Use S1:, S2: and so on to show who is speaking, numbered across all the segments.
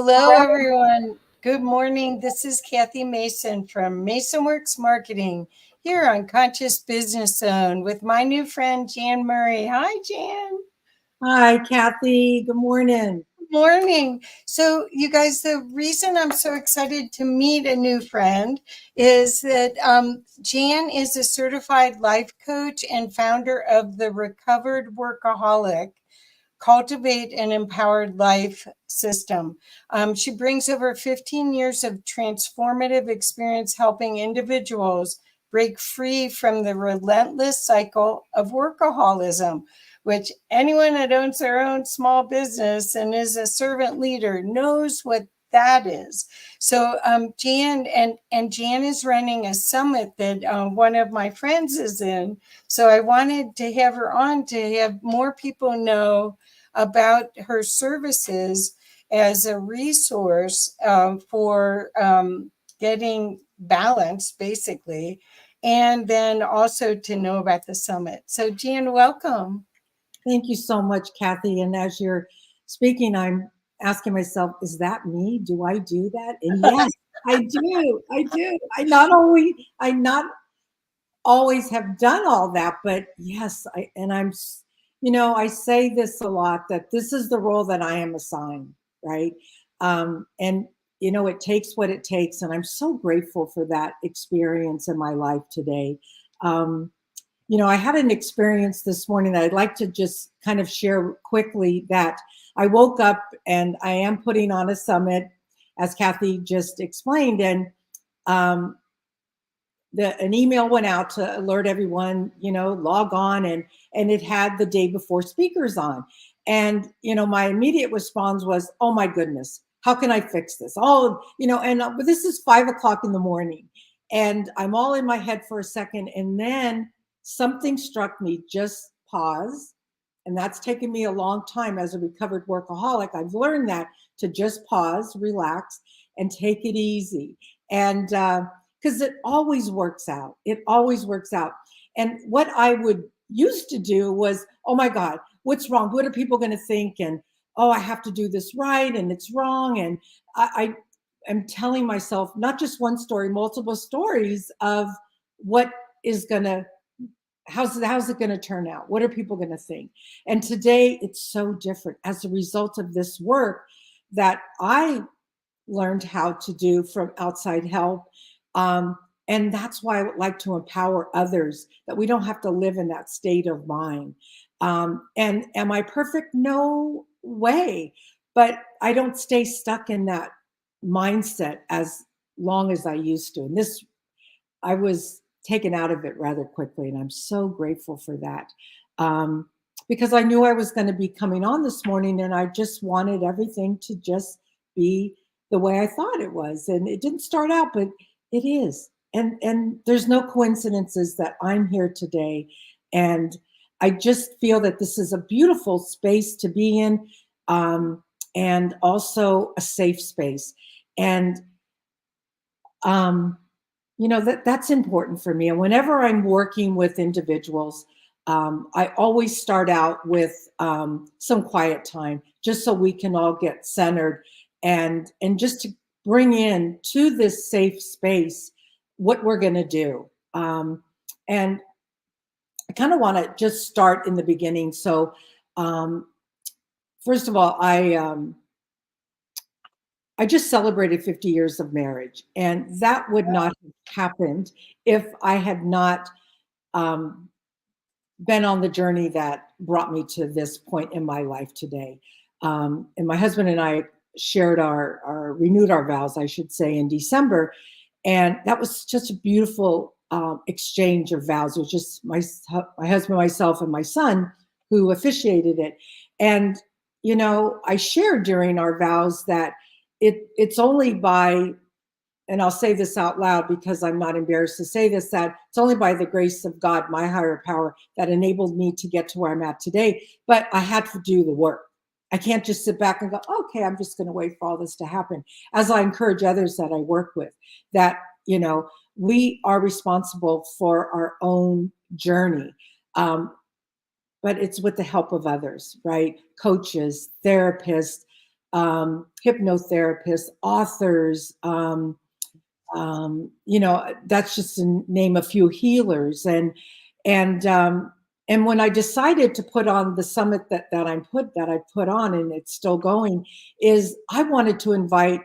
S1: Hello, everyone. Good morning. This is Kathy Mason from Mason Works Marketing here on Conscious Business Zone with my new friend, Jan Murray. Hi, Jan.
S2: Hi, Kathy. Good morning.
S1: Morning. So, you guys, the reason I'm so excited to meet a new friend is that Jan is a certified life coach and founder of the Recovered Workaholic, Cultivate an Empowered Life system. She brings over 15 years of transformative experience helping individuals break free from the relentless cycle of workaholism, which anyone that owns their own small business and is a servant leader knows what that is. So Jan and Jan is running a summit that one of my friends is in. So I wanted to have her on to have more people know about her services as a resource for getting balance, basically, and then also to know about the summit. So, Jan, welcome.
S2: Thank you so much, Kathy. And as you're speaking, I'm asking myself, is that me? Do I do that? And yes, I do. I not always have done all that, but yes, I say this a lot that this is the role that I am assigned, right? And it takes what it takes, and I'm so grateful for that experience in my life today. I had an experience this morning that I'd like to just kind of share quickly. That I woke up and I am putting on a summit, as Kathy just explained, and an email went out to alert everyone, log on, and it had the day before speakers on. And, my immediate response was, oh my goodness, how can I fix this? But this is 5:00 in the morning, and I'm all in my head for a second. And then something struck me, just pause. And that's taken me a long time as a recovered workaholic. I've learned that, to just pause, relax, and take it easy. And, because it always works out. It always works out. And what I would used to do was, oh my God, what's wrong? What are people going to think? And, oh, I have to do this right, and it's wrong. And I am telling myself not just one story, multiple stories of what is going to, how's it going to turn out? What are people going to think? And today it's so different as a result of this work that I learned how to do from outside help. And that's why I would like to empower others, that we don't have to live in that state of mind. And am I perfect? No way. But I don't stay stuck in that mindset as long as I used to. And I was taken out of it rather quickly. And I'm so grateful for that. Because I knew I was going to be coming on this morning, and I just wanted everything to just be the way I thought it was. And it didn't start out, but it is. And there's no coincidences that I'm here today. And I just feel that this is a beautiful space to be in, and also a safe space. And, that's important for me. And whenever I'm working with individuals, I always start out with some quiet time, just so we can all get centered, and just to bring in to this safe space what we're going to do. And I kind of want to just start in the beginning. So first of all, I just celebrated 50 years of marriage, and that would not have happened if I had not been on the journey that brought me to this point in my life today. And my husband and I shared renewed our vows, I should say, in December. And that was just a beautiful exchange of vows. It was just my husband, myself, and my son who officiated it. And, I shared during our vows that it's only by, and I'll say this out loud because I'm not embarrassed to say this, that it's only by the grace of God, my higher power, that enabled me to get to where I'm at today. But I had to do the work. I can't just sit back and go, okay, I'm just going to wait for all this to happen. As I encourage others that I work with, that, we are responsible for our own journey. But it's with the help of others, right? Coaches, therapists, hypnotherapists, authors, that's just to name a few, healers. And when I decided to put on the summit that I put on, and it's still going, is I wanted to invite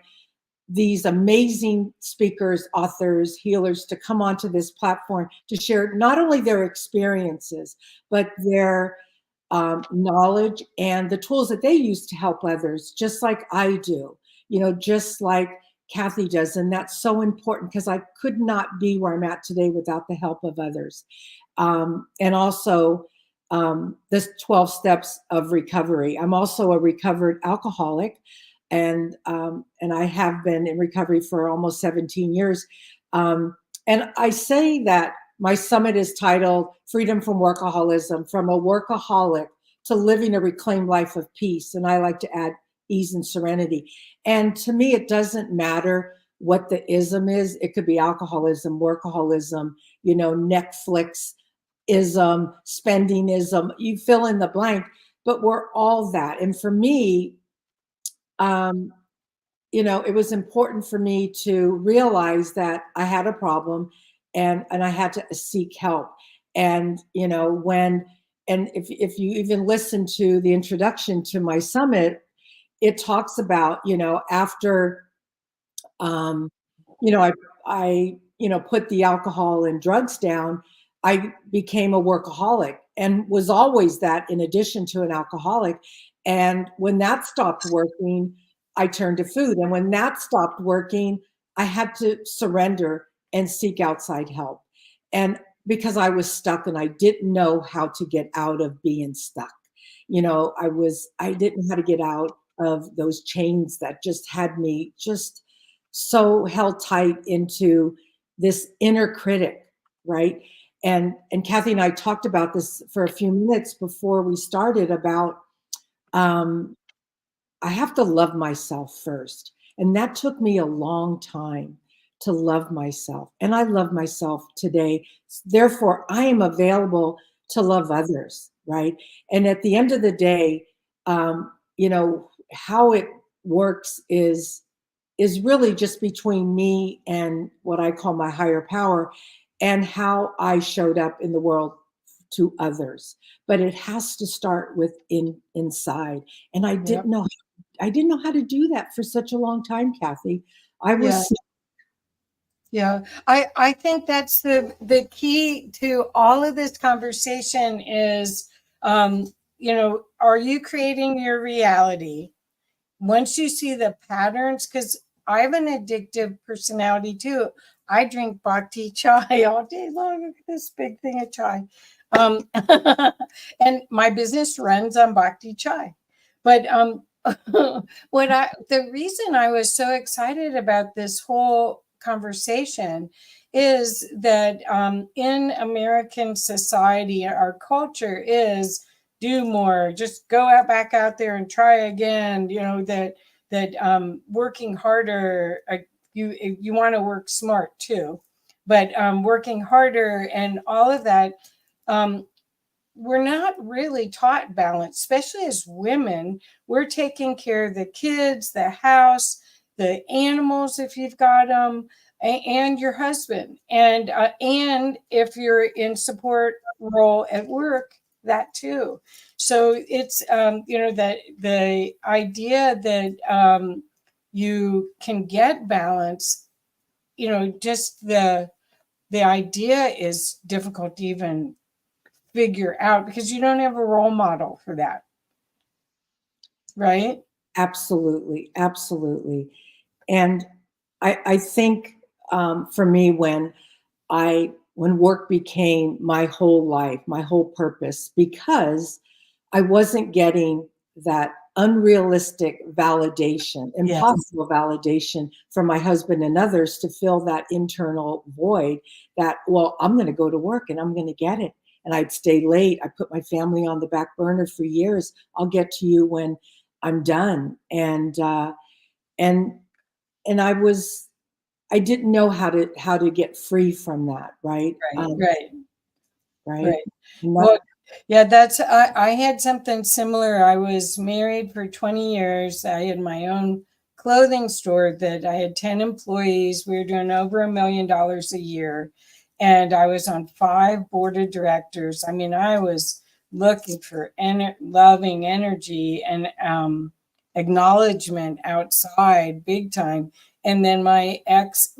S2: these amazing speakers, authors, healers to come onto this platform to share not only their experiences, but their knowledge and the tools that they use to help others, just like I do, just like Kathy does. And that's so important, because I could not be where I'm at today without the help of others. And also this 12 steps of recovery. I'm also a recovered alcoholic, and I have been in recovery for almost 17 years. And I say that my summit is titled Freedom from Workaholism, from a workaholic to living a reclaimed life of peace. And I like to add ease and serenity. And to me, it doesn't matter what the ism is. It could be alcoholism, workaholism, Netflix ism, spendingism, you fill in the blank, but we're all that. And for me, it was important for me to realize that I had a problem, and I had to seek help. And, if you even listen to the introduction to my summit, it talks about, after, I put the alcohol and drugs down, I became a workaholic, and was always that in addition to an alcoholic. And when that stopped working, I turned to food. And when that stopped working, I had to surrender and seek outside help. And because I was stuck and I didn't know how to get out of being stuck. I didn't know how to get out of those chains that just had me just so held tight into this inner critic, right? And Kathy and I talked about this for a few minutes before we started, about I have to love myself first. And that took me a long time to love myself. And I love myself today. Therefore, I am available to love others, right? And at the end of the day, how it works is really just between me and what I call my higher power, and how I showed up in the world to others. But it has to start with inside. And I didn't know how to do that for such a long time, Kathy. I was
S1: Yeah, I think that's the key to all of this conversation is, are you creating your reality? Once you see the patterns, because I have an addictive personality too. I drink bhakti chai all day long. Look at this big thing of chai. And my business runs on bhakti chai. But the reason I was so excited about this whole conversation is that in American society, our culture is do more, just go back out there and try again. That working harder, you want to work smart too, but working harder and all of that. We're not really taught balance, especially as women. We're taking care of the kids, the house, the animals if you've got them, and your husband, and if you're in support role at work, that too. So it's that the idea that you can get balance, just the idea is difficult to even figure out because you don't have a role model for that, right?
S2: absolutely. And I think for me, when work became my whole life, my whole purpose, because I wasn't getting that unrealistic validation, impossible validation from my husband and others to fill that internal void, that, well, I'm going to go to work and I'm going to get it. And I'd stay late. I put my family on the back burner for years. I'll get to you when I'm done. And I didn't know how to get free from that. Right.
S1: Right.
S2: Right.
S1: Right. Well, Yeah, I had something similar. I was married for 20 years. I had my own clothing store that I had 10 employees. We were doing over $1 million a year. And I was on 5 board of directors. I mean, I was looking for loving energy and acknowledgement outside big time. And then my ex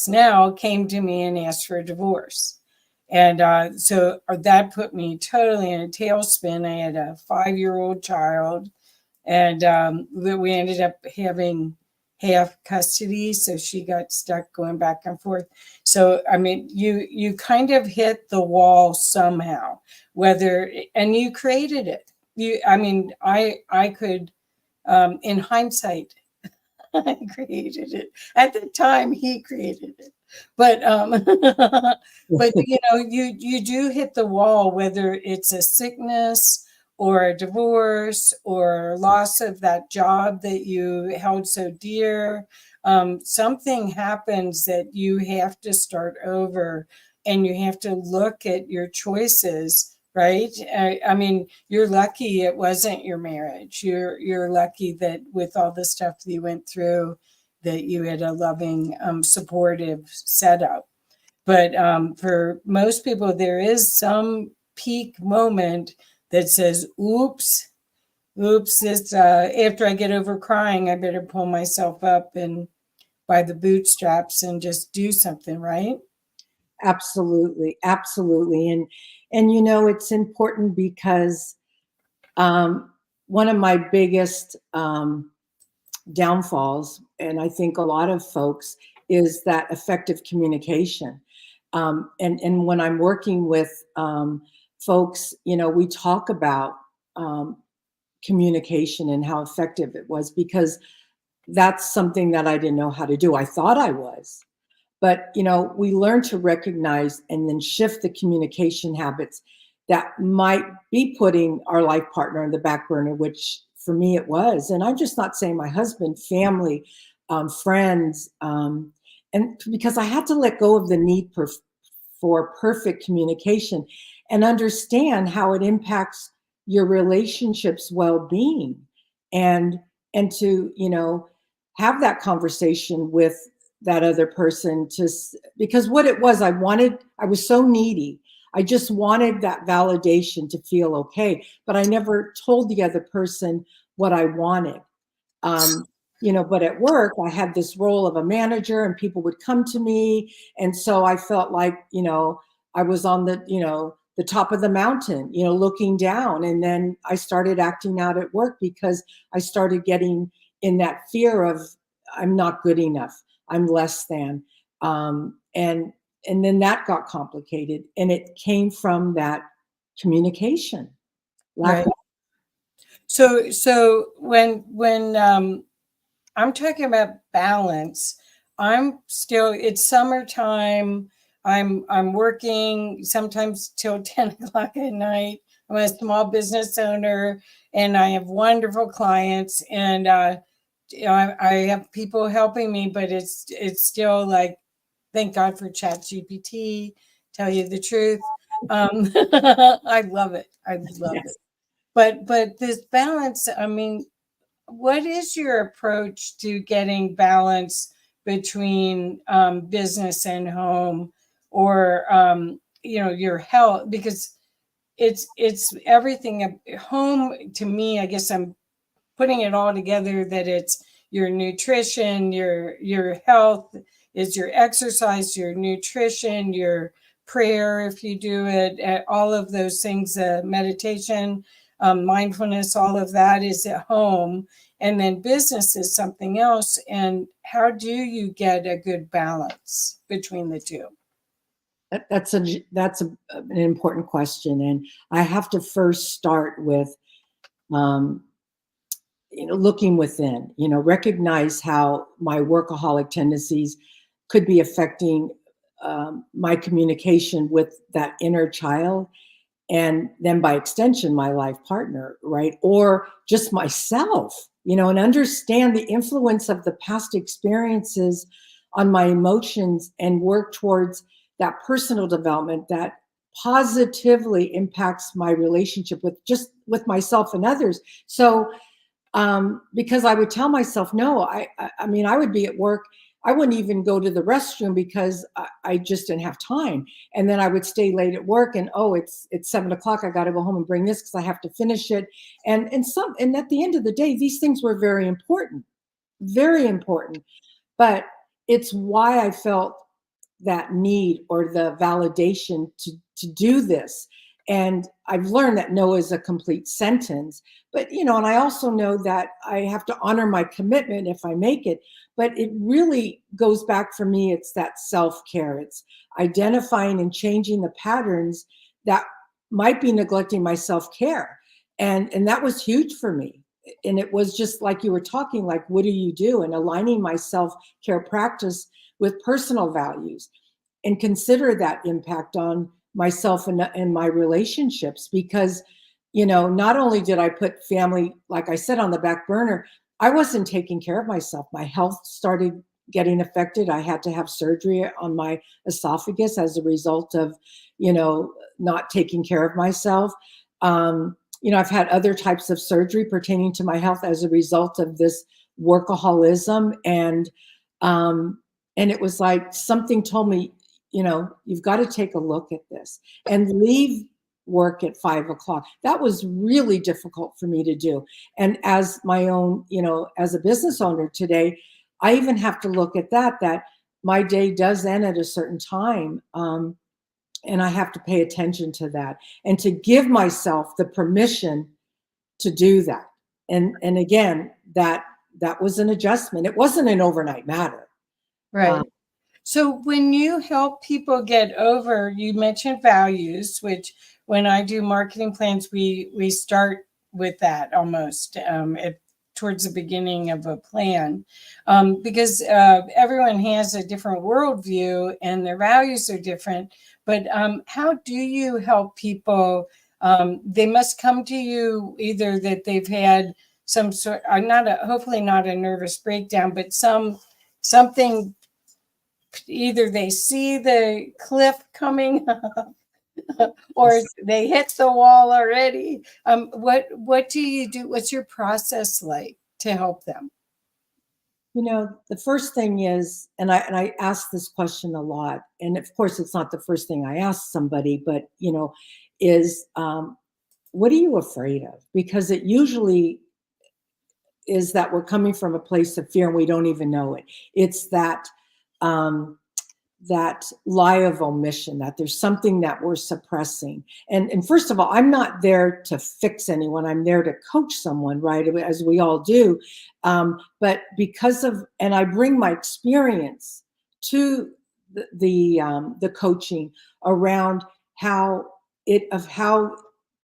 S1: now came to me and asked for a divorce. And so that put me totally in a tailspin. I had a 5-year-old child, and we ended up having half custody. So she got stuck going back and forth. So, I mean, you kind of hit the wall somehow, and you created it. I mean, I could, in hindsight, I created it. At the time, he created it. But but you do hit the wall, whether it's a sickness or a divorce or loss of that job that you held so dear. Something happens that you have to start over, and you have to look at your choices, right? I mean, you're lucky it wasn't your marriage. You're lucky that with all the stuff that you went through, that you had a loving, supportive setup. But for most people, there is some peak moment that says, "Oops, oops! This after I get over crying, I better pull myself up and by the bootstraps and just do something." Right?
S2: Absolutely, absolutely. And it's important because one of my biggest downfalls, and I think a lot of folks, is that effective communication. And when I'm working with folks, we talk about communication and how effective it was, because that's something that I didn't know how to do. I thought I was. But, we learn to recognize and then shift the communication habits that might be putting our life partner in the back burner, which for me it was. And I'm just not saying my husband, family, friends, and because I had to let go of the need for perfect communication and understand how it impacts your relationship's well-being, and to have that conversation with that other person, because what it was, I was so needy. I just wanted that validation to feel okay, but I never told the other person what I wanted. um, but at work I had this role of a manager and people would come to me, and so I felt like I was on the top of the mountain, looking down. And then I started acting out at work because I started getting in that fear of, I'm not good enough, I'm less than. And then that got complicated, and it came from that communication lack
S1: Right. So when I'm talking about balance, it's summertime. I'm working sometimes till 10 o'clock at night. I'm a small business owner, and I have wonderful clients, and I have people helping me, but it's still like, thank God for Chat GPT. Tell you the truth, I love it. I love it.
S2: Yes.
S1: But this balance, I mean, what is your approach to getting balance between business and home, or your health? Because it's everything. Home, to me, I guess I'm putting it all together, that it's your nutrition, your health is your exercise, your nutrition, your prayer if you do it, all of those things, meditation, mindfulness, all of that is at home, and then business is something else. And how do you get a good balance between the two?
S2: That's an important question, and I have to first start with um, looking within. Recognize how my workaholic tendencies could be affecting my communication with that inner child, and then by extension my life partner, right, or just myself. And understand the influence of the past experiences on my emotions, and work towards that personal development, that positively impacts my relationship with myself and others. So because I would tell myself, no, I mean, I would be at work. I wouldn't even go to the restroom because I just didn't have time. And then I would stay late at work and, oh, it's 7 o'clock. I got to go home and bring this because I have to finish it. And at the end of the day, these things were very important, very important. But it's why I felt that need or the validation to do this. And I've learned that no is a complete sentence, but and I also know that I have to honor my commitment if I make it. But it really goes back for me. It's that self-care. It's identifying and changing the patterns that might be neglecting my self-care. And that was huge for me. And it was just like you were talking, like, what do you do? And aligning my self-care practice with personal values and consider that impact on myself and my relationships. Because not only did I put family, like I said, on the back burner, I wasn't taking care of myself. My health started getting affected. I had to have surgery on my esophagus as a result of not taking care of myself. I've had other types of surgery pertaining to my health as a result of this workaholism. And it was like something told me, you've got to take a look at this and leave work at 5 o'clock. That was really difficult for me to do. And as my own, as a business owner today, I even have to look at that my day does end at a certain time. And I have to pay attention to that and to give myself the permission to do that. And again, that was an adjustment. It wasn't an overnight matter.
S1: Right. So when you help people get over, you mentioned values, which when I do marketing plans, we start with that almost towards the beginning of a plan, because everyone has a different worldview and their values are different. But how do you help people? They must come to you either that they've had some sort, hopefully not a nervous breakdown, but something. Either they see the cliff coming or they hit the wall already. What do you do? What's your process like to help them?
S2: The first thing is, and I ask this question a lot, and of course it's not the first thing I ask somebody, but is what are you afraid of? Because it usually is that we're coming from a place of fear and we don't even know it. It's that that lie of omission, that there's something that we're suppressing. And first of all, I'm not there to fix anyone. I'm there to coach someone, right? As we all do. But and I bring my experience to the coaching around how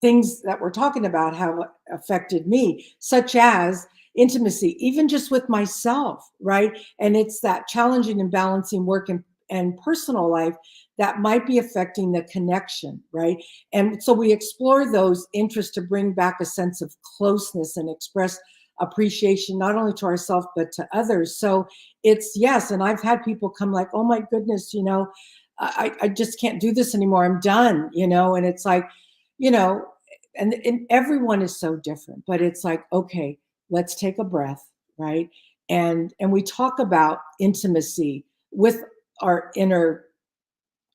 S2: things that we're talking about have affected me, such as intimacy, even just with myself, right? And it's that challenging and balancing work and personal life that might be affecting the connection, right? And so we explore those interests to bring back a sense of closeness and express appreciation, not only to ourselves, but to others. So it's, yes. And I've had people come like, oh my goodness, I just can't do this anymore. I'm done, and it's like, and everyone is so different, but it's like, okay, let's take a breath, right? And we talk about intimacy with our inner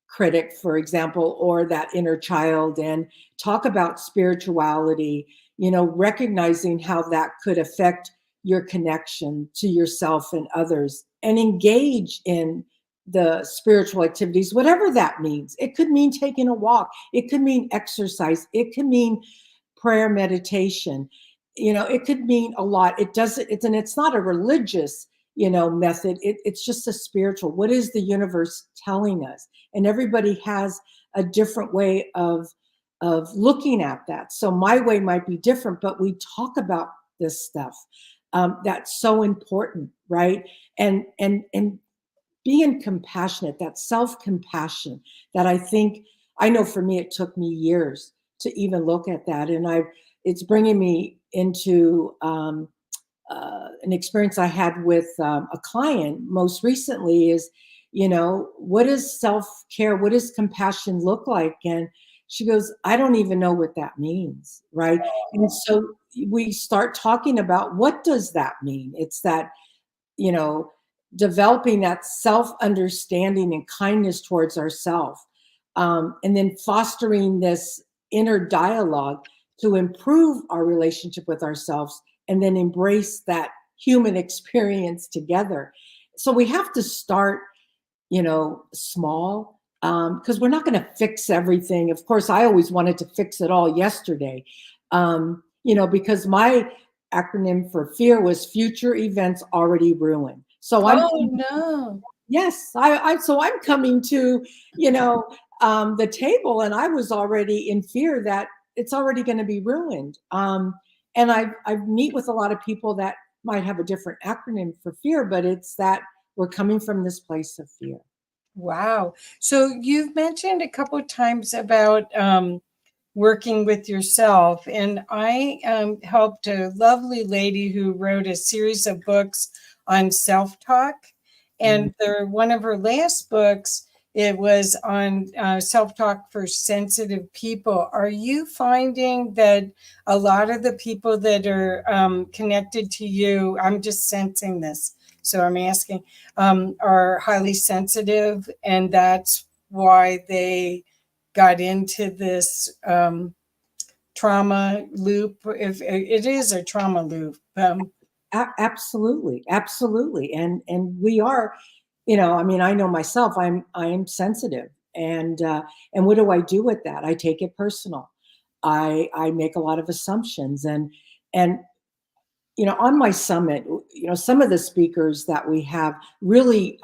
S2: critic, for example, or that inner child, and talk about spirituality, recognizing how that could affect your connection to yourself and others, and engage in the spiritual activities, whatever that means. It could mean taking a walk. It could mean exercise. It could mean prayer, meditation. It could mean a lot. It's not a religious method. It's just a spiritual. What is the universe telling us? And everybody has a different way of looking at that. So my way might be different, but we talk about this stuff. That's so important, right? And being compassionate, that self-compassion that I know for me, it took me years to even look at that. And it's bringing me into an experience I had with a client most recently is, what does self-care, what does compassion look like? And she goes, I don't even know what that means, right? And so we start talking about, what does that mean? It's that, you know, developing that self-understanding and kindness towards ourselves, and then fostering this inner dialogue to improve our relationship with ourselves, and then embrace that human experience together. So we have to start, small, because we're not going to fix everything. Of course, I always wanted to fix it all yesterday, because my acronym for fear was future events already ruined. So I'm
S1: Oh no.
S2: Yes, so I'm coming to, the table, and I was already in fear that it's already going to be ruined. And I meet with a lot of people that might have a different acronym for fear, but it's that we're coming from this place of fear.
S1: Wow. So you've mentioned a couple of times about working with yourself. And I helped a lovely lady who wrote a series of books on self-talk. And one of her last books, it was on self-talk for sensitive people. Are you finding that a lot of the people that are connected to you, I'm just sensing this, so I'm asking, are highly sensitive, and that's why they got into this trauma loop, if it is a trauma loop.
S2: Absolutely, absolutely, and we are, I mean, I know myself. I am sensitive, and what do I do with that? I take it personal. I make a lot of assumptions, and on my summit, some of the speakers that we have really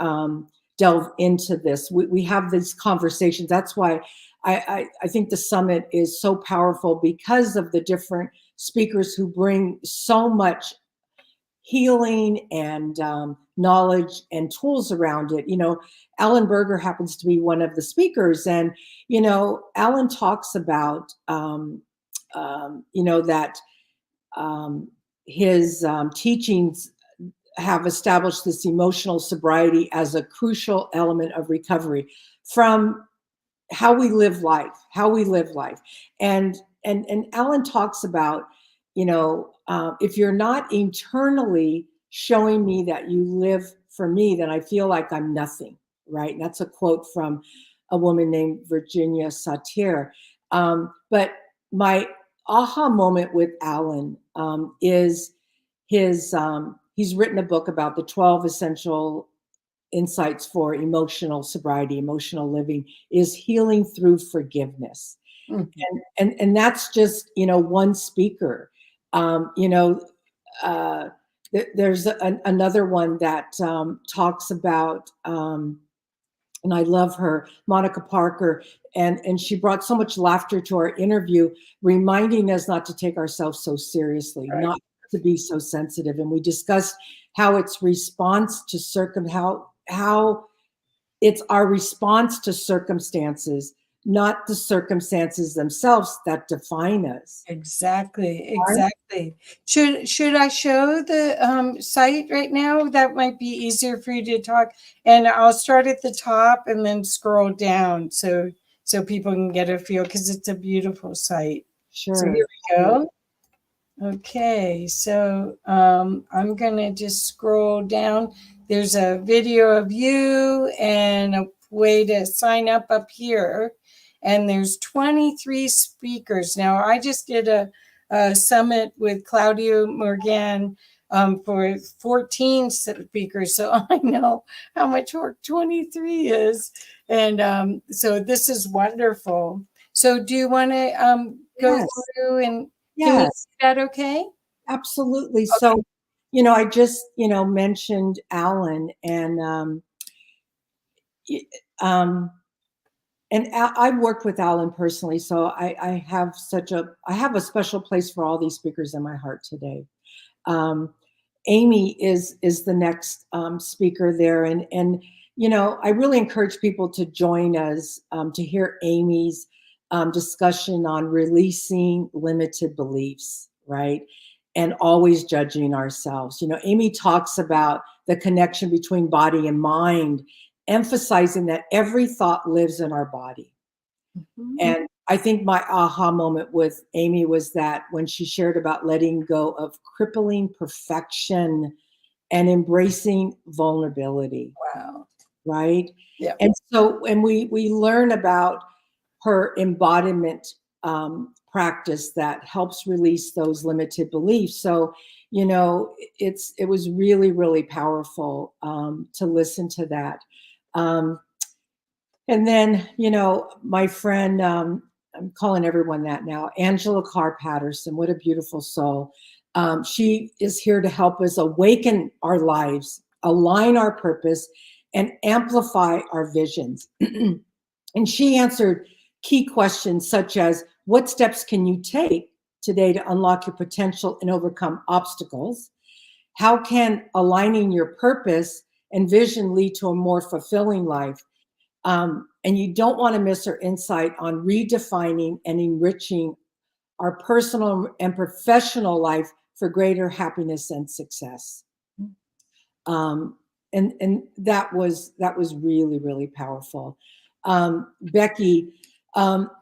S2: delve into this. We have these conversations. That's why I think the summit is so powerful, because of the different speakers who bring so much healing and knowledge and tools around it. Alan Berger happens to be one of the speakers, and Alan talks about that his teachings have established this emotional sobriety as a crucial element of recovery from how we live life. And Alan talks about, if you're not internally showing me that you live for me, then I feel like I'm nothing, right? And that's a quote from a woman named Virginia Satir. But my aha moment with Alan is he's written a book about the 12 essential insights for emotional sobriety, emotional living, is healing through forgiveness.
S1: Mhm.
S2: And that's just, one speaker. Uh, there's another one that talks about, and I love her, Monica Parker, and she brought so much laughter to our interview, reminding us not to take ourselves so seriously,
S1: Right.
S2: not to be so sensitive. And we discussed how it's response to how it's our response to circumstances, not the circumstances themselves that define us.
S1: Exactly,
S2: Right?
S1: exactly. Should I show the site right now? That might be easier for you to talk. And I'll start at the top and then scroll down, so people can get a feel, because it's a beautiful site. So
S2: Sure.
S1: here we go. Okay, so I'm gonna just scroll down. There's a video of you and a way to sign up here. And there's 23 speakers. Now, I just did a summit with Claudio Morgan for 14 speakers. So I know how much work 23 is. And so this is wonderful. So do you want to go
S2: Yes.
S1: through, and can we
S2: Yes.
S1: see that okay?
S2: Absolutely.
S1: Okay.
S2: So, I just, mentioned Alan, y- um, and I've worked with Alan personally, so I have a special place for all these speakers in my heart today. Um, Amy is the next speaker there, and I really encourage people to join us to hear Amy's discussion on releasing limited beliefs, right, and always judging ourselves. Amy talks about the connection between body and mind, emphasizing that every thought lives in our body.
S1: Mhm.
S2: And I think my aha moment with Amy was that when she shared about letting go of crippling perfection and embracing vulnerability,
S1: Wow.
S2: right?
S1: Yeah.
S2: And so, and we learn about her embodiment practice that helps release those limited beliefs. So, you know, it was really, really powerful to listen to that. Um, and then, you know, my friend, I'm calling everyone that now, Angela Carr Patterson, what a beautiful soul. She is here to help us awaken our lives, align our purpose, and amplify our visions. And she answered key questions such as, what steps can you take today to unlock your potential and overcome obstacles? How can aligning your purpose and vision lead to a more fulfilling life? And you don't want to miss her insight on redefining and enriching our personal and professional life for greater happiness and success. Um, and that was really, really powerful. Becky,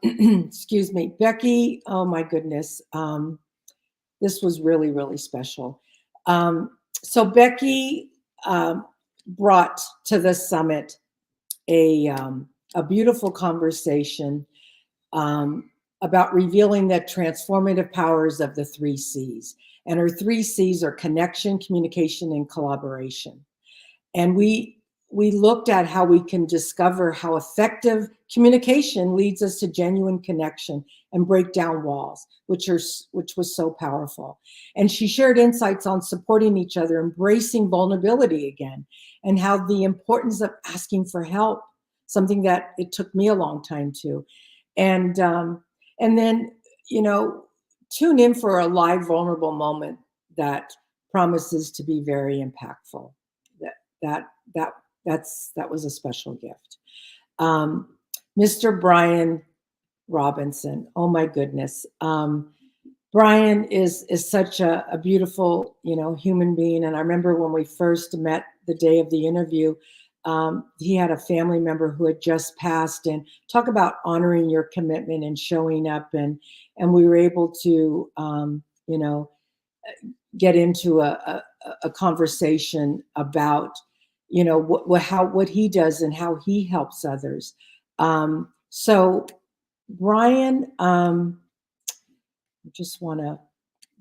S2: excuse me, Becky. Oh my goodness, this was really, really special. So Becky brought to the summit a beautiful conversation about revealing the transformative powers of the 3 C's. And her 3 C's are connection, communication, and collaboration. And we looked at how we can discover how effective communication leads us to genuine connection and break down walls, which was so powerful. And she shared insights on supporting each other, embracing vulnerability again, and how the importance of asking for help, something that it took me a long time to. And then, you know, tune in for a live vulnerable moment that promises to be very impactful. That that that was a special gift. Mr. Brian Robinson. Oh my goodness. Brian is such a beautiful, you know, human being. And I remember when we first met the day of the interview, he had a family member who had just passed, and talk about honoring your commitment and showing up. And we were able to, you know, get into a conversation about, you know, what he does and how he helps others. So Brian, I just want to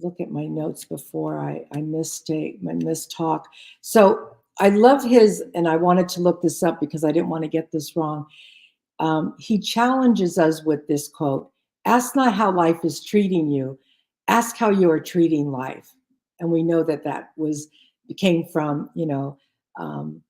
S2: look at my notes before I mistalk. So I love his, and I wanted to look this up because I didn't want to get this wrong. He challenges us with this quote: ask not how life is treating you, ask how you are treating life. And we know that came from, you know,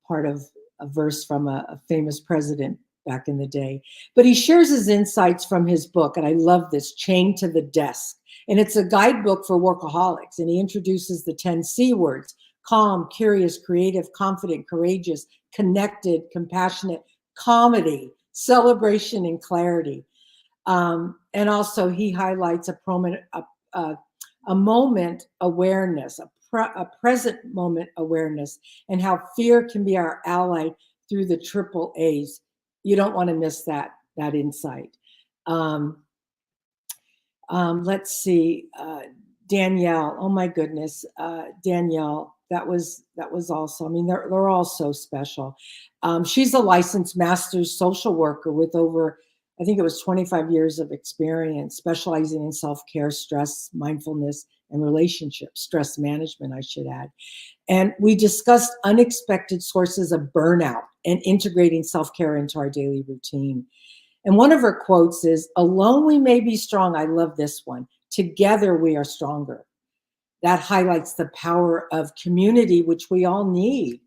S2: part of a verse from a famous president back in the day. But he shares his insights from his book, and I love this, Chained to the Desk. And it's a guidebook for workaholics. And he introduces the 10 C words: calm, curious, creative, confident, courageous, connected, compassionate, comedy, celebration, and clarity. And also he highlights a moment awareness, a present moment awareness, and how fear can be our ally through the triple A's. You don't want to miss that insight. Let's see, Danielle. Oh my goodness, Danielle. That was also. I mean, they're all so special. She's a licensed master's social worker with over, I think it was 25 years of experience, specializing in self-care, stress, mindfulness, and relationship stress management, I should add. And we discussed unexpected sources of burnout and integrating self-care into our daily routine. And one of her quotes is, alone we may be strong. I love this one. Together we are stronger. That highlights the power of community, which we all need.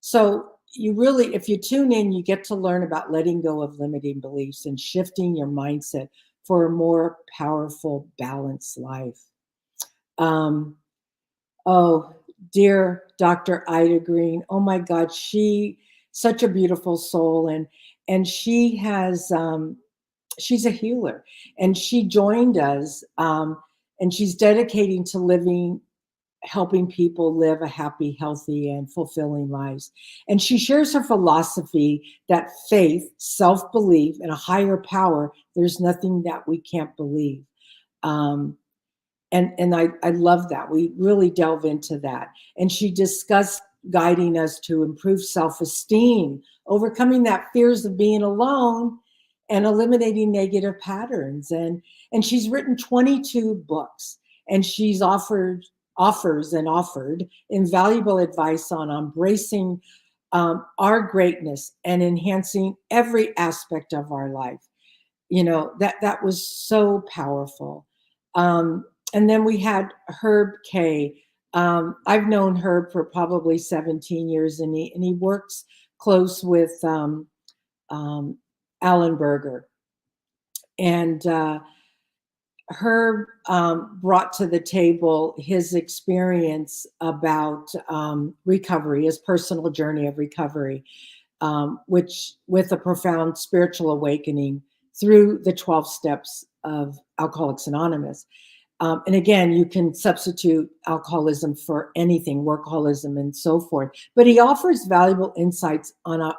S2: So you really, if you tune in, you get to learn about letting go of limiting beliefs and shifting your mindset for a more powerful, balanced life. Oh, dear Dr. Ida Green. Oh my God, such a beautiful soul. And she has, she's a healer, and she joined us, and she's dedicating to living helping people live a happy, healthy, and fulfilling lives. And she shares her philosophy that faith, self-belief, and a higher power, there's nothing that we can't believe. Um, and I love that. We really delve into that. And she discussed guiding us to improve self-esteem, overcoming that fears of being alone, and eliminating negative patterns. And she's written 22 books, and she's offered invaluable advice on embracing our greatness and enhancing every aspect of our life. That was so powerful. And then we had Herb K. I've known Herb for probably 17 years, and he works close with Alan Berger. And Herb brought to the table his experience about recovery, his personal journey of recovery, which with a profound spiritual awakening through the 12 steps of Alcoholics Anonymous. And again, you can substitute alcoholism for anything, workaholism and so forth. But he offers valuable insights on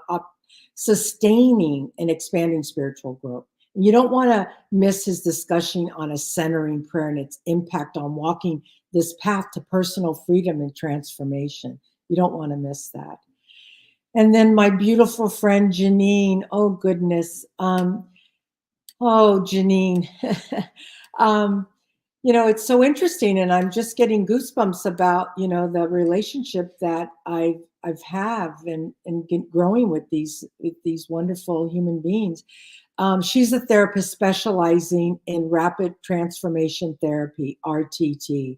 S2: sustaining and expanding spiritual growth. And you don't want to miss his discussion on a centering prayer and its impact on walking this path to personal freedom and transformation. You don't want to miss that. And then my beautiful friend, Janine, oh goodness. Janine. It's so interesting, and I'm just getting goosebumps about, the relationship that I've have and growing with these wonderful human beings. She's a therapist specializing in rapid transformation therapy, RTT.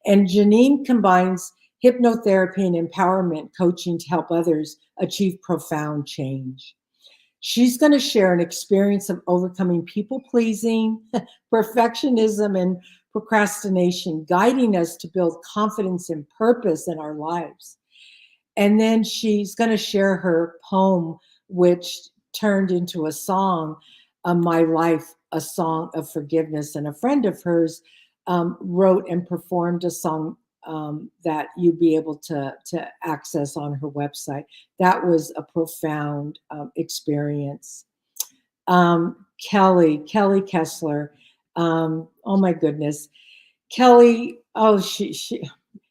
S2: And Janine combines hypnotherapy and empowerment coaching to help others achieve profound change. She's going to share an experience of overcoming people pleasing, perfectionism, and procrastination, guiding us to build confidence and purpose in our lives. And then she's going to share her poem, which turned into a song, My Life, a Song of Forgiveness. And a friend of hers wrote and performed a song that you'd be able to access on her website. That was a profound experience. Kelly Kessler. Oh my goodness. Kelly,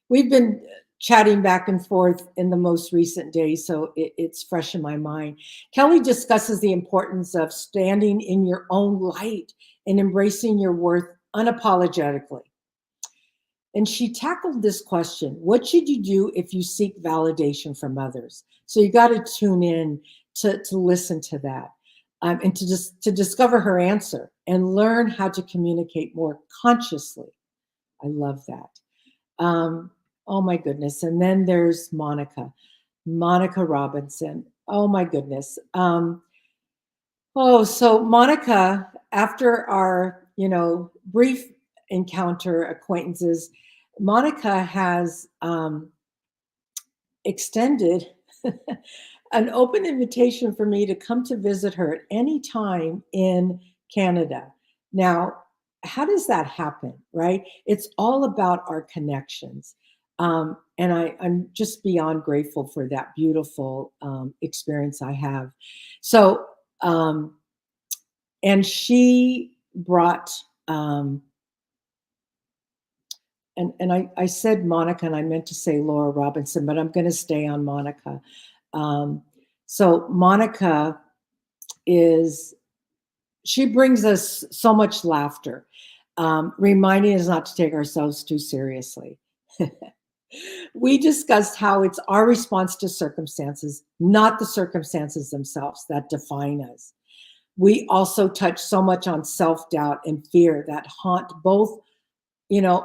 S2: we've been chatting back and forth in the most recent days, so it's fresh in my mind. Kelly discusses the importance of standing in your own light and embracing your worth unapologetically. And she tackled this question: what should you do if you seek validation from others? So you got to tune in to listen to that, and to discover her answer and learn how to communicate more consciously. I love that. Oh my goodness. And then there's Monica Robinson. Oh my goodness. So Monica, after our, brief encounter acquaintances, Monica has extended an open invitation for me to come to visit her at any time in Canada. Now, how does that happen, right? It's all about our connections. And I'm just beyond grateful for that beautiful experience I have. So, and she brought, and I said Monica, and I meant to say Laura Robinson, but I'm going to stay on Monica. So Monica she brings us so much laughter, reminding us not to take ourselves too seriously. We discussed how it's our response to circumstances, not the circumstances themselves, that define us. We also touch so much on self-doubt and fear that haunt both,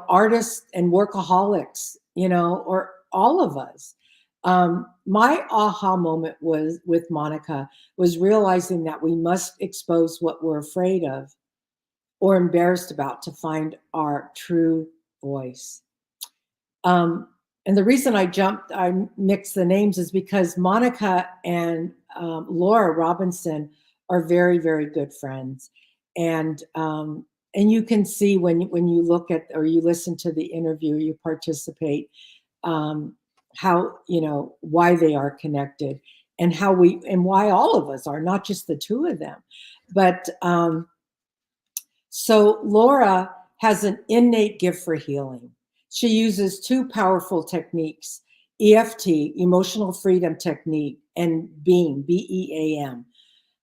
S2: artists and workaholics, or all of us. My aha moment with Monica was realizing that we must expose what we're afraid of or embarrassed about to find our true voice. And the reason I mixed the names is because Monica and Laura Robinson are very, very good friends. And and you can see when you look at or you listen to the interview, you participate, how, why they are connected, and why all of us are, not just the two of them. But so Laura has an innate gift for healing. She uses two powerful techniques: EFT, emotional freedom technique, and BEAM, BEAM,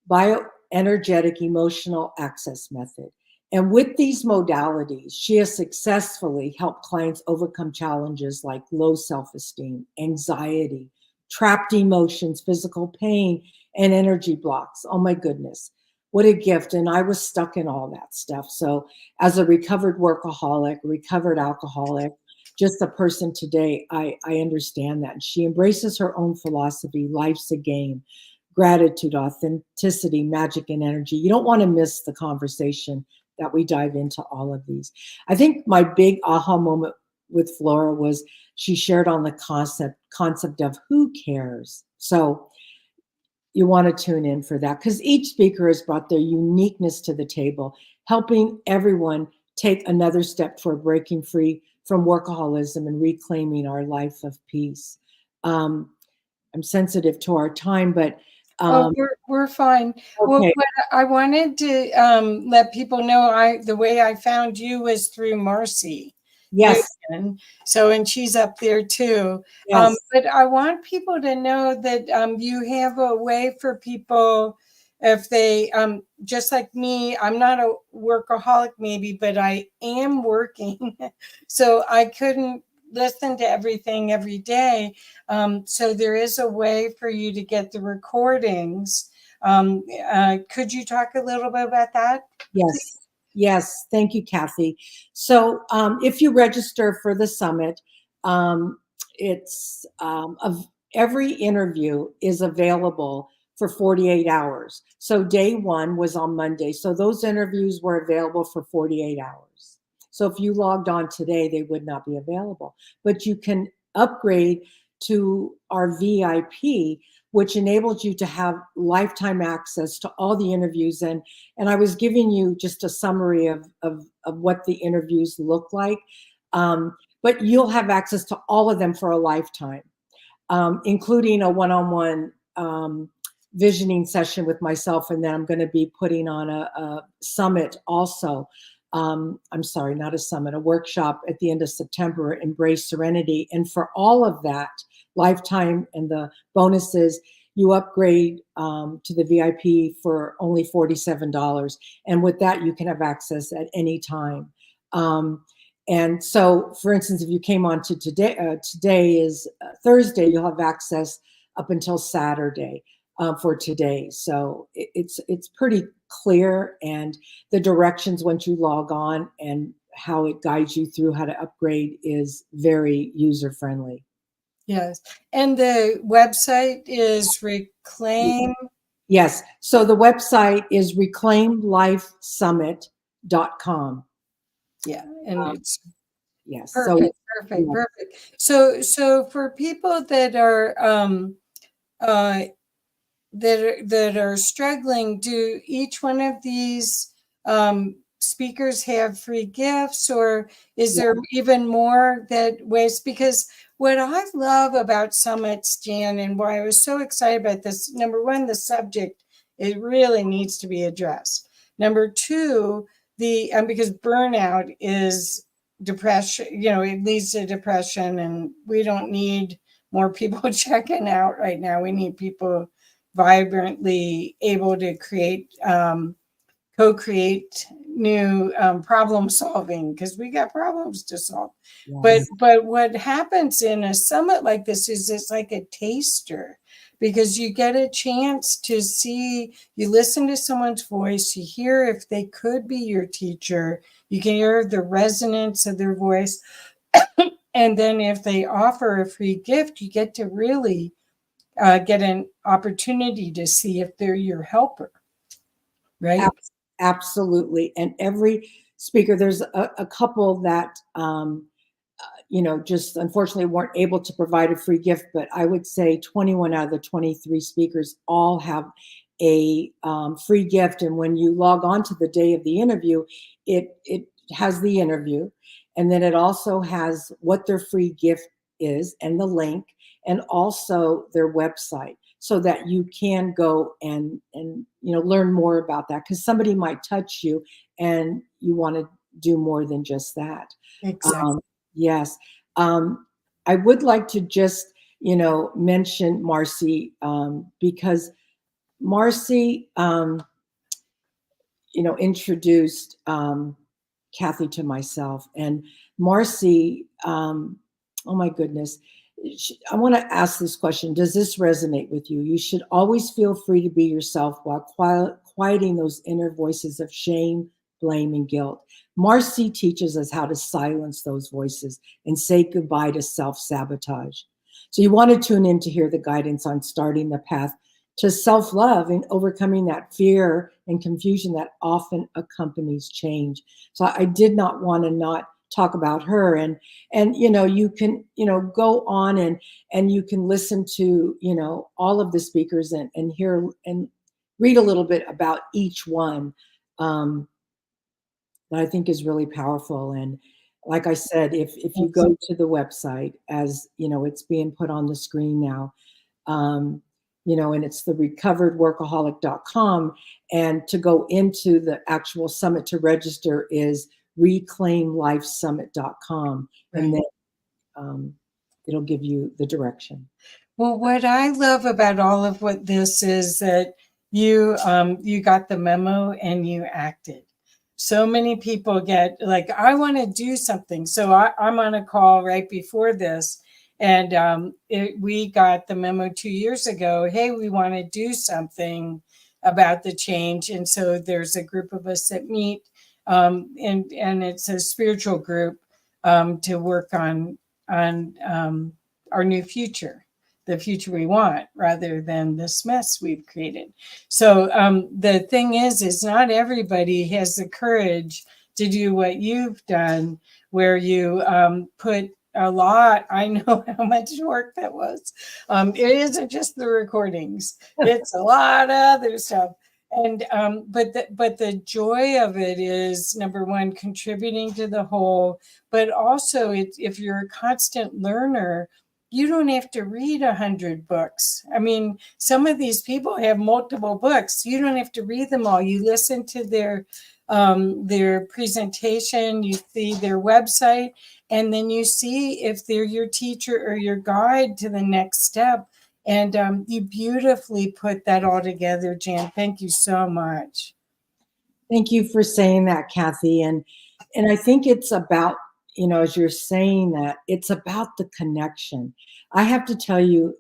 S2: bioenergetic emotional access method. And with these modalities, she has successfully helped clients overcome challenges like low self-esteem, anxiety, trapped emotions, physical pain, and energy blocks. Oh my goodness, what a gift. And I was stuck in all that stuff. So as a recovered workaholic, recovered alcoholic, just a person today, I understand that. And she embraces her own philosophy: life's a game, gratitude, authenticity, magic, and energy. You don't want to miss the conversation that we dive into all of these. I think my big aha moment with Flora was she shared on the concept of who cares. So you want to tune in for that, because each speaker has brought their uniqueness to the table, helping everyone take another step toward breaking free from workaholism and reclaiming our life of peace. I'm sensitive to our time, but
S1: we're fine. Well,
S2: okay.
S1: what I wanted to let people know, the way I found you was through Marcy
S2: Yes.
S1: Newton. So, and she's up there too.
S2: Yes.
S1: But I want people to know that you have a way for people, if they just like me, I'm not a workaholic maybe, but I am working. So I couldn't listen to everything every day. So there is a way for you to get the recordings. Could you talk a little bit about that, please?
S2: Yes. Yes. Thank you, Kathy. So if you register for the summit, it's of every interview is available for 48 hours. So day one was on Monday. So those interviews were available for 48 hours. So if you logged on today, they would not be available. But you can upgrade to our VIP, which enables you to have lifetime access to all the interviews. And I was giving you just a summary of what the interviews look like. But you'll have access to all of them for a lifetime, including a one-on-one visioning session with myself. And then I'm going to be putting on a summit also. I'm sorry, not a summit, a workshop at the end of September, Embrace Serenity. And for all of that, lifetime and the bonuses, you upgrade to the VIP for only $47. And with that, you can have access at any time. And so, for instance, if you came on to today is Thursday, you'll have access up until Saturday for today. So it's pretty clear, and the directions once you log on and how it guides you through how to upgrade is very user friendly.
S1: Yes. And the website is Reclaim.
S2: Yes. So the website is reclaimlifesummit.com.
S1: Yeah. And it's
S2: Yes. So
S1: perfect, perfect,
S2: yeah.
S1: perfect. So for people that are uh, that are struggling, do each one of these speakers have free gifts, or is there even more that ways? Because what I love about summits, Jan, and why I was so excited about this, number one, the subject, it really needs to be addressed. Number two, the because burnout is depression, it leads to depression, and we don't need more people checking out right now. We need people vibrantly able to co-create new problem solving, because we got problems to solve.
S2: Yes.
S1: But what happens in a summit like this is it's like a taster, because you get a chance to see, you listen to someone's voice, you hear if they could be your teacher, you can hear the resonance of their voice. And then if they offer a free gift, you get to really get an opportunity to see if they're your helper, right?
S2: Absolutely. And every speaker, there's a couple that, just unfortunately weren't able to provide a free gift, but I would say 21 out of the 23 speakers all have a free gift. And when you log on to the day of the interview, it has the interview, and then it also has what their free gift is and the link, and also their website, so that you can go and learn more about that, because somebody might touch you and you want to do more than just that.
S1: Exactly.
S2: Yes. I would like to just mention Marcy, because Marcy introduced Kathy to myself. And Marcy, oh my goodness, I want to ask this question. Does this resonate with you? You should always feel free to be yourself while quieting those inner voices of shame, blame, and guilt. Marcy teaches us how to silence those voices and say goodbye to self-sabotage. So you want to tune in to hear the guidance on starting the path to self-love and overcoming that fear and confusion that often accompanies change. So I did not want to not talk about her. And you can go on and you can listen to all of the speakers and hear and read a little bit about each one, that I think is really powerful. And like I said, if you go to the website, as it's being put on the screen now, and it's the recoveredworkaholic.com. And to go into the actual summit to register is reclaimlifesummit.com.
S1: Right.
S2: And then it'll give you the direction.
S1: Well, what I love about all of what this is that you got the memo and you acted. So many people get like, I want to do something. So I'm on a call right before this, and we got the memo 2 years ago. Hey, we want to do something about the change, and so there's a group of us that meet, and it's a spiritual group to work on our new future, the future we want, rather than this mess we've created. So the thing is not everybody has the courage to do what you've done, where you put a lot. I know how much work that was. It isn't just the recordings; it's a lot of other stuff. And but the joy of it is, number one, contributing to the whole, but also if you're a constant learner, you don't have to read 100 books. I mean, some of these people have multiple books. You don't have to read them all. You listen to their presentation, you see their website, and then you see if they're your teacher or your guide to the next step. And you beautifully put that all together, Jan. Thank you so much.
S2: Thank you for saying that, Kathy. And I think it's about, as you're saying that, it's about the connection. I have to tell you,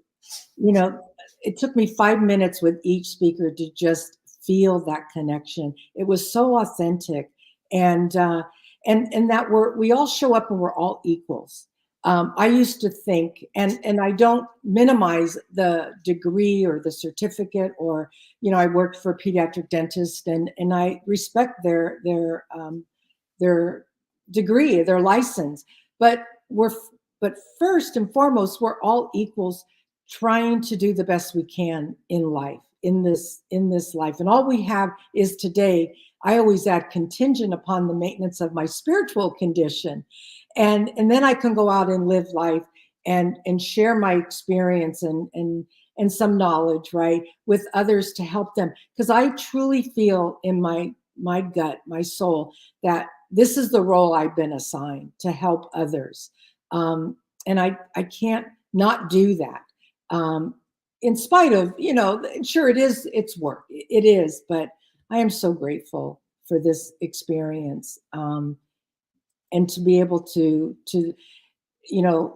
S2: it took me 5 minutes with each speaker to just feel that connection. It was so authentic, and that we all show up and we're all equals. I used to think, and I don't minimize the degree or the certificate, or I worked for a pediatric dentist, and I respect their degree, their license, but first and foremost, we're all equals, trying to do the best we can in life, in this life, and all we have is today. I always add contingent upon the maintenance of my spiritual condition, and then I can go out and live life and share my experience and some knowledge, right, with others to help them, because I truly feel in my gut, my soul, that this is the role I've been assigned, to help others. And I can't not do that. In spite of, sure, it's work. It is, but I am so grateful for this experience. And to be able to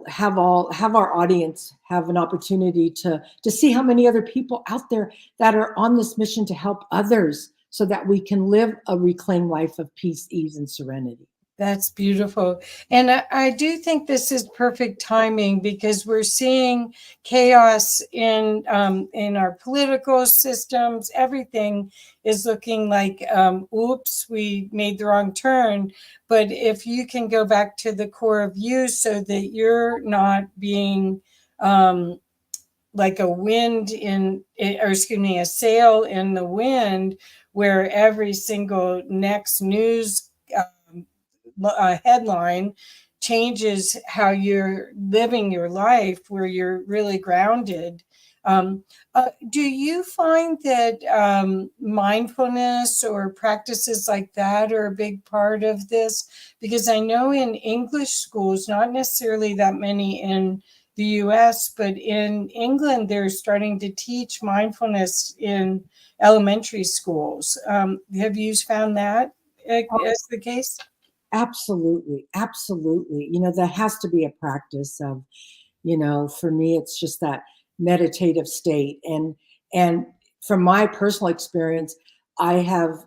S2: have our audience have an opportunity to see how many other people out there that are on this mission to help others, so that we can live a reclaimed life of peace, ease, and serenity.
S1: That's beautiful. And I do think this is perfect timing, because we're seeing chaos in our political systems. Everything is looking like, oops, we made the wrong turn. But if you can go back to the core of you, so that you're not being like a wind in, or excuse me, a sail in the wind, where every single next news headline changes how you're living your life, where you're really grounded. Do you find that mindfulness or practices like that are a big part of this? Because I know in English schools, not necessarily that many in the US, but in England, they're starting to teach mindfulness in elementary schools. Have you found that as the case?
S2: Absolutely, absolutely. There has to be a practice of, for me, it's just that meditative state. And from my personal experience, I have,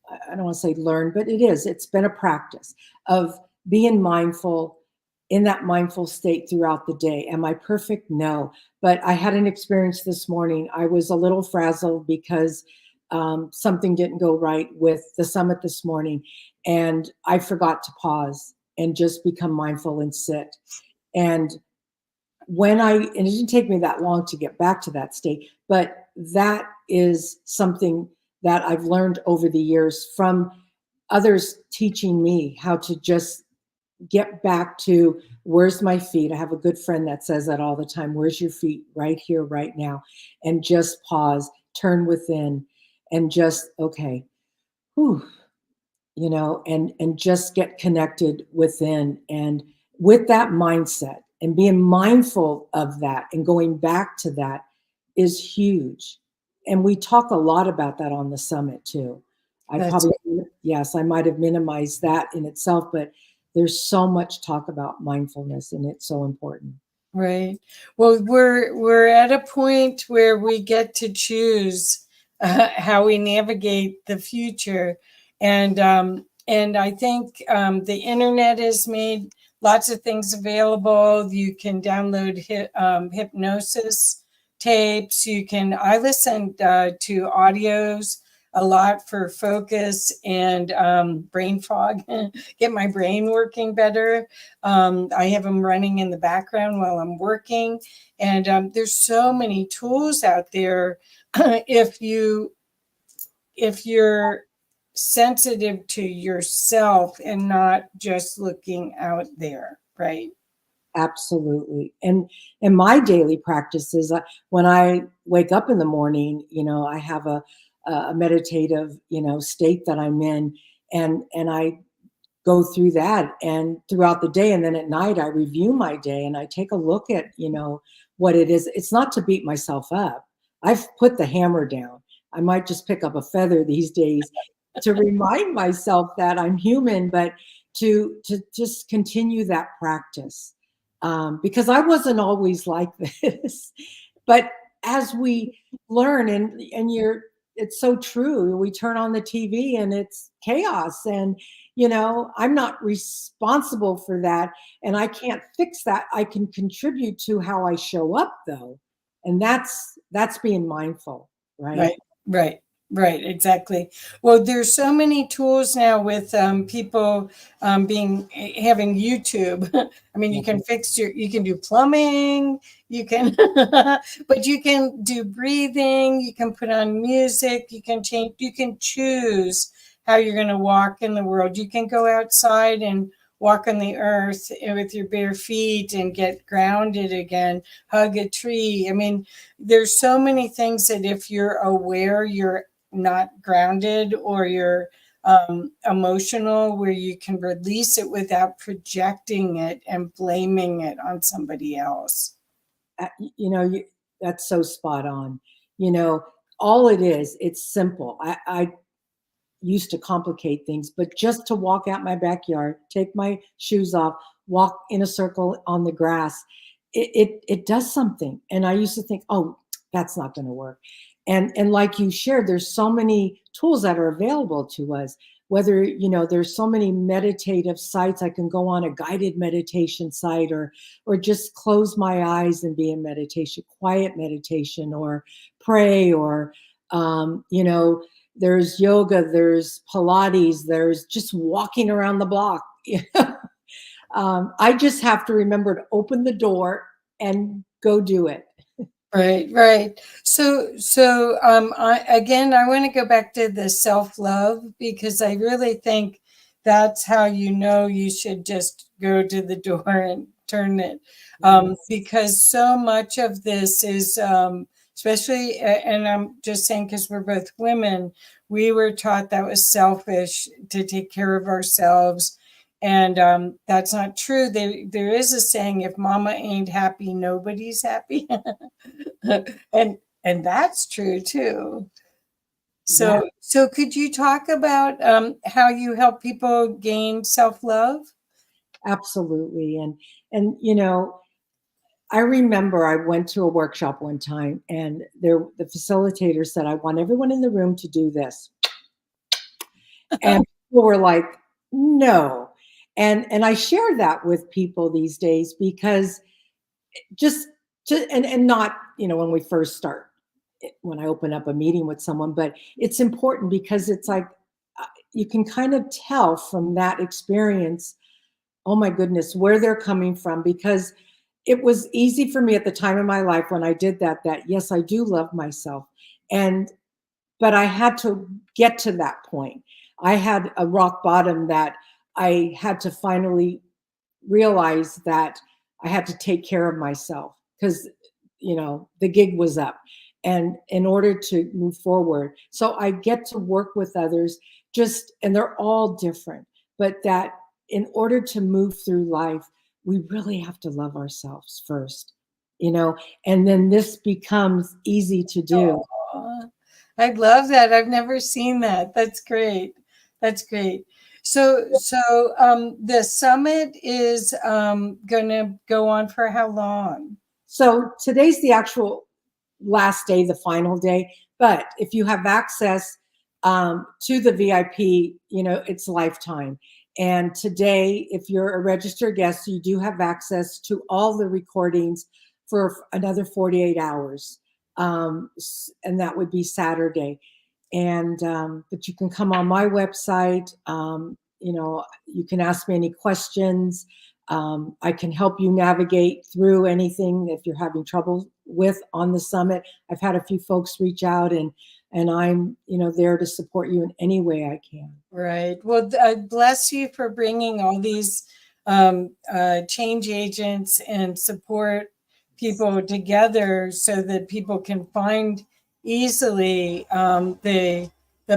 S2: I don't want to say learned, but it's been a practice of being mindful in that mindful state throughout the day. Am I perfect? No. But I had an experience this morning. I was a little frazzled because something didn't go right with the summit this morning. And I forgot to pause and just become mindful and sit. And and it didn't take me that long to get back to that state, but that is something that I've learned over the years from others teaching me how to just get back to where's my feet. I have a good friend that says that all the time. Where's your feet? Right here, right now. And just pause, turn within, and just, okay, whew, and just get connected within, and with that mindset and being mindful of that and going back to that is huge. And we talk a lot about that on the summit too. I
S1: That's
S2: probably, yes, I might have minimized that in itself, but there's so much talk about mindfulness and it's so important.
S1: right. Well, we're at a point where we get to choose how we navigate the future, and I think the internet has made lots of things available. You can download hypnosis tapes. You can. I listen to audios a lot for focus and brain fog, get my brain working better. I have them running in the background while I'm working. And there's so many tools out there. if you if you're sensitive to yourself and not just looking out there, right?
S2: Absolutely. And my daily practice is when I wake up in the morning, I have a meditative, state that I'm in, and I go through that and throughout the day, and then at night I review my day and I take a look at, what it is. It's not to beat myself up. I've put the hammer down. I might just pick up a feather these days to remind myself that I'm human, but to just continue that practice, because I wasn't always like this. But as we learn, and it's so true. We turn on the TV and it's chaos, and I'm not responsible for that, and I can't fix that. I can contribute to how I show up, though, and that's being mindful, right?
S1: Right, right, right, exactly. Well, there's so many tools now with people being having YouTube. I mean, you can do plumbing, you can, but you can do breathing, you can put on music, you can choose how you're going to walk in the world. You can go outside and walk on the earth with your bare feet and get grounded again, hug a tree. I mean, there's so many things that if you're aware you're not grounded, or you're emotional, where you can release it without projecting it and blaming it on somebody else.
S2: Uh, you know you, that's so spot on. you know all it is, it's simple. I used to complicate things, but just to walk out my backyard, take my shoes off, walk in a circle on the grass, it does something. And I used to think, oh, that's not going to work. And like you shared, there's so many tools that are available to us. Whether, there's so many meditative sites. I can go on a guided meditation site, or just close my eyes and be in meditation, quiet meditation, or pray, or there's yoga, there's Pilates, there's just walking around the block. I just have to remember to open the door and go do it.
S1: Right, right. So, I want to go back to the self-love because I really think that's how you know you should just go to the door and turn it.
S2: Yes.
S1: Because so much of this is, especially, and I'm just saying because we're both women, we were taught that was selfish to take care of ourselves. And that's not true. There is a saying, if mama ain't happy, nobody's happy. and and that's true too.
S2: Yeah,
S1: So could you talk about how you help people gain self-love?
S2: absolutely. And I remember I went to a workshop one time, and the facilitator said, I want everyone in the room to do this. And people were like, no. And I share that with people these days because just and not, when we first start, when I open up a meeting with someone, but it's important because it's like you can kind of tell from that experience, oh my goodness, where they're coming from, because it was easy for me at the time in my life when I did that, yes, I do love myself. And but I had to get to that point. I had a rock bottom that I had to finally realize that I had to take care of myself because, the gig was up. And in order to move forward, so I get to work with others, and they're all different, but that in order to move through life, we really have to love ourselves first, and then this becomes easy to do.
S1: Aw, I love that. I've never seen that. That's great. That's great. So the summit is going to go on for how long?
S2: So today's the actual last day, the final day. But if you have access to the VIP, it's lifetime. And today, if you're a registered guest, you do have access to all the recordings for another 48 hours. And that would be Saturday. And but you can come on my website. You can ask me any questions. I can help you navigate through anything if you're having trouble with on the summit. I've had a few folks reach out, and I'm there to support you in any way I can.
S1: Right. Well, bless you for bringing all these change agents and support people together so that people can find easily the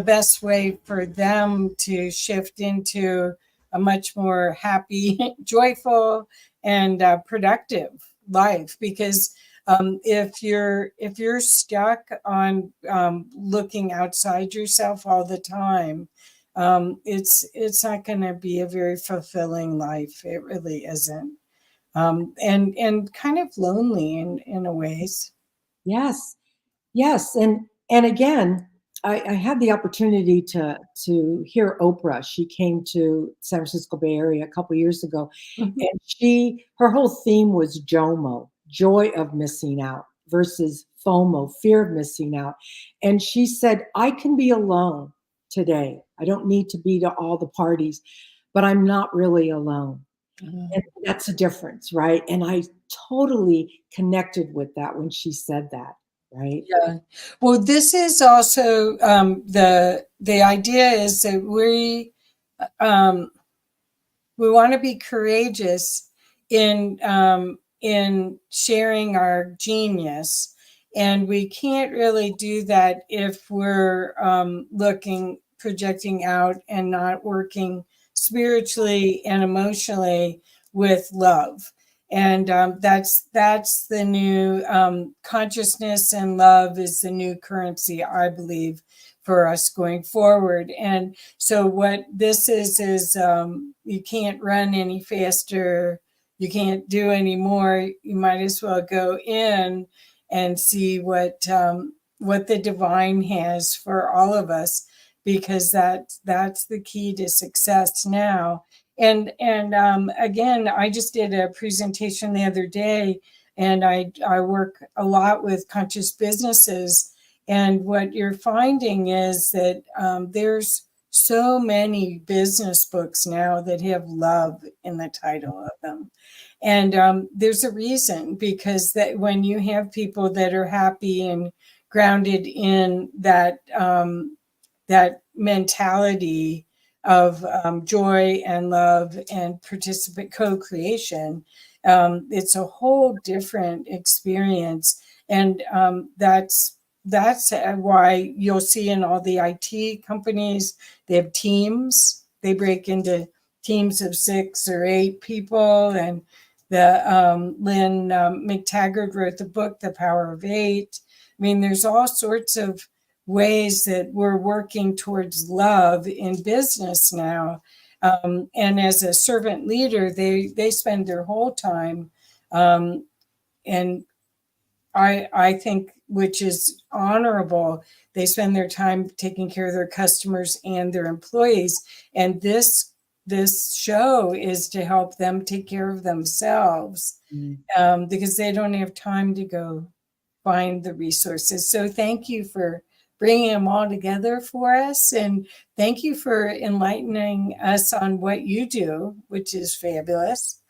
S1: best way for them to shift into a much more happy, joyful, and productive life. Because if you're stuck on looking outside yourself all the time, it's not going to be a very fulfilling life. It really isn't, and kind of lonely in a ways.
S2: Yes, yes, and again, I had the opportunity to hear Oprah. She came to San Francisco Bay Area a couple years ago,
S1: Mhm.
S2: and her whole theme was JOMO, joy of missing out, versus FOMO, fear of missing out. And she said, I can be alone today. I don't need to be to all the parties, but I'm not really alone. And that's a difference, right? And I totally connected with that when she said that, right?
S1: Yeah. Well, this is also the idea is that um, we want to be courageous in sharing our genius, and we can't really do that if we're looking projecting out and not working spiritually and emotionally with love. And that's the new consciousness, and love is the new currency, I believe, for us going forward. And so what this is you can't run any faster, you can't do any more. You might as well go in and see what the divine has for all of us, because that's the key to success now. And again, I just did a presentation the other day, and I work a lot with conscious businesses. And what you're finding is that there's so many business books now that have love in the title of them. And there's a reason, because that when you have people that are happy and grounded in that mentality of joy and love and participant co-creation, it's a whole different experience. And that's why you'll see in all the IT companies, they have teams. They break into teams of 6 or 8 people. And the Lynn McTaggart wrote the book, The Power of Eight. I mean, there's all sorts of ways that we're working towards love in business now. And as a servant leader, they spend their whole time, and I think, which is honorable, they spend their time taking care of their customers and their employees. And this show is to help them take care of themselves, because they don't have time to go find the resources. So thank you for bringing them all together for us. And thank you for enlightening us on what you do, which is fabulous.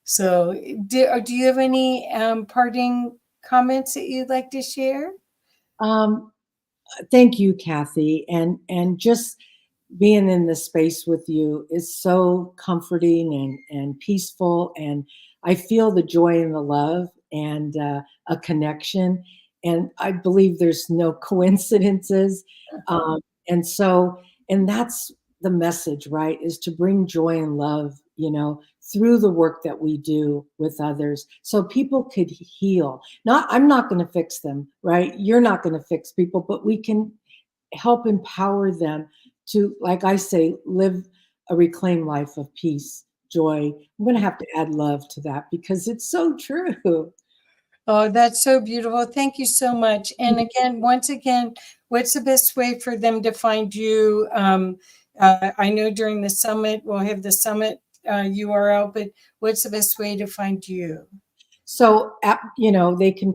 S1: So do you have any parting comments that you'd like to share?
S2: Thank you, Kathy. And just being in this space with you is so comforting and peaceful. And I feel the joy and the love and a connection. And I believe there's no coincidences. And so, and that's the message, right? Is to bring joy and love, through the work that we do with others so people could heal. I'm not going to fix them, right? You're not going to fix people, but we can help empower them to, like I say, live a reclaimed life of peace, joy. I'm going to have to add love to that because it's so true.
S1: Oh, that's so beautiful. Thank you so much. And again, once again, what's the best way for them to find you? I know during the summit, we'll have the summit URL, but what's the best way to find you?
S2: So, they can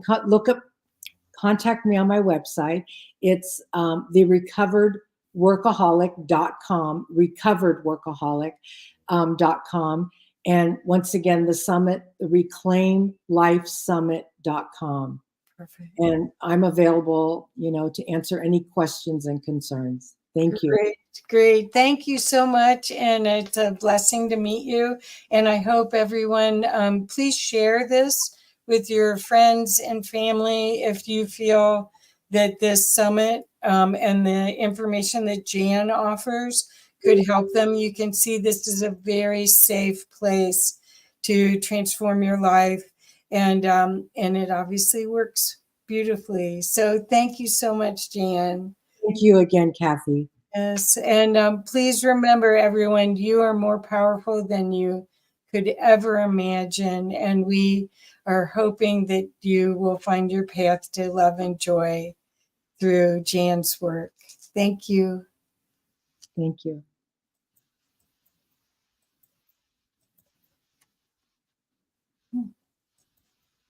S2: contact me on my website. It's the recoveredworkaholic.com, recoveredworkaholic.com. And once again, the summit, the reclaimlifesummit.com.
S1: Perfect.
S2: And I'm available, to answer any questions and concerns. Thank you.
S1: Great. Thank you so much. And it's a blessing to meet you. And I hope everyone, please share this with your friends and family if you feel that this summit and the information that Jan offers could help them. You can see this is a very safe place to transform your life. And it obviously works beautifully. So thank you so much, Jan.
S2: Thank you again, Kathy.
S1: Yes, and please remember, everyone, you are more powerful than you could ever imagine. And we are hoping that you will find your path to love and joy through Jan's work. Thank you.
S2: Thank you.